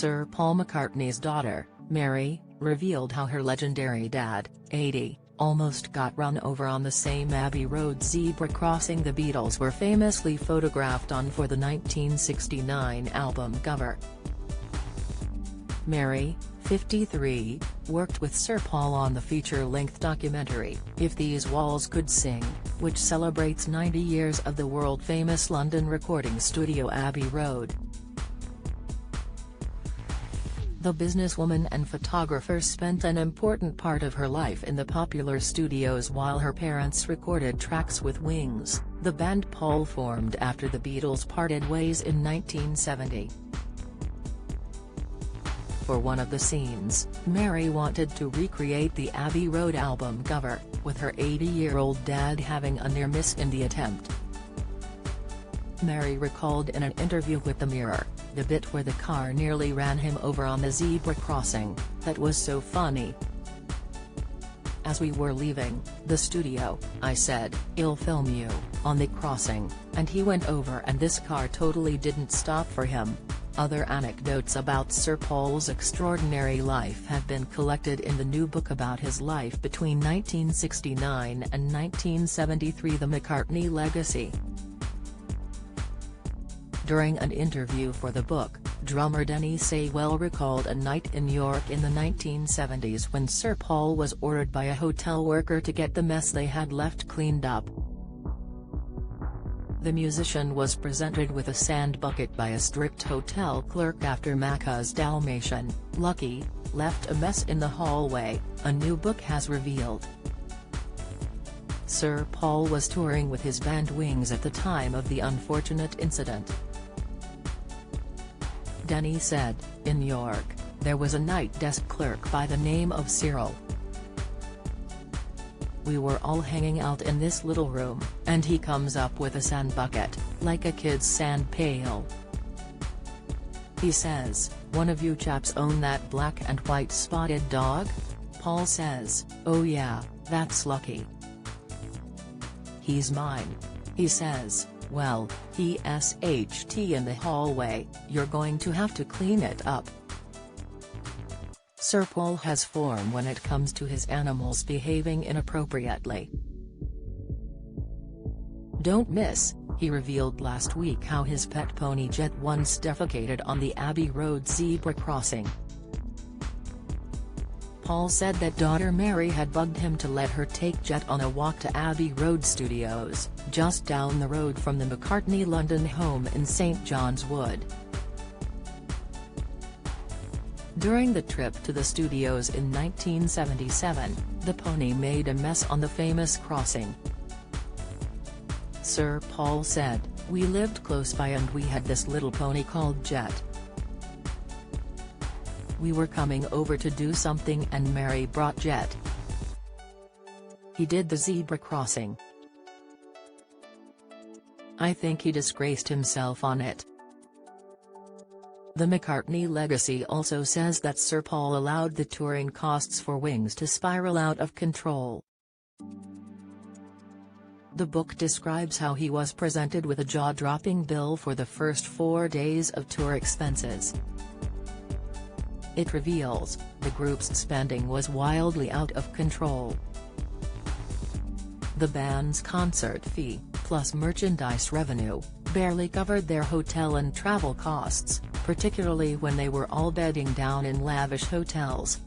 Sir Paul McCartney's daughter, Mary, revealed how her legendary dad, 80, almost got run over on the same Abbey Road zebra crossing the Beatles were famously photographed on for the 1969 album cover. Mary, 53, worked with Sir Paul on the feature-length documentary, If These Walls Could Sing, which celebrates 90 years of the world-famous London recording studio Abbey Road. The businesswoman and photographer spent an important part of her life in the popular studios while her parents recorded tracks with Wings, the band Paul formed after the Beatles parted ways in 1970. For one of the scenes, Mary wanted to recreate the Abbey Road album cover, with her 80-year-old dad having a near miss in the attempt. Mary recalled in an interview with The Mirror, "The bit where the car nearly ran him over on the zebra crossing, that was so funny. As we were leaving the studio, I said, 'I'll film you on the crossing,' and he went over and this car totally didn't stop for him." Other anecdotes about Sir Paul's extraordinary life have been collected in the new book about his life between 1969 and 1973, The McCartney Legacy. During an interview for the book, drummer Denny Seiwell recalled a night in New York in the 1970s when Sir Paul was ordered by a hotel worker to get the mess they had left cleaned up. The musician was presented with a sand bucket by a strict hotel clerk after Macca's Dalmatian, Lucky, left a mess in the hallway, a new book has revealed. Sir Paul was touring with his band Wings at the time of the unfortunate incident. Denny said, "In New York, there was a night desk clerk by the name of Cyril. We were all hanging out in this little room, and he comes up with a sand bucket, like a kid's sand pail. He says, 'One of you chaps own that black and white spotted dog?' Paul says, 'Oh yeah, that's Lucky. He's mine.' He says, 'Well, he SHT in the hallway, you're going to have to clean it up.'" Sir Paul has form when it comes to his animals behaving inappropriately. "Don't miss," he revealed last week how his pet pony Jet once defecated on the Abbey Road zebra crossing. Paul said that daughter Mary had bugged him to let her take Jet on a walk to Abbey Road Studios, just down the road from the McCartney London home in St John's Wood. During the trip to the studios in 1977, the pony made a mess on the famous crossing. Sir Paul said, "We lived close by and we had this little pony called Jet. We were coming over to do something and Mary brought Jet. He did the zebra crossing. I think he disgraced himself on it." The McCartney legacy also says that Sir Paul allowed the touring costs for Wings to spiral out of control. The book describes how he was presented with a jaw-dropping bill for the first 4 days of tour expenses. It reveals, the group's spending was wildly out of control. The band's concert fee, plus merchandise revenue, barely covered their hotel and travel costs, particularly when they were all bedding down in lavish hotels.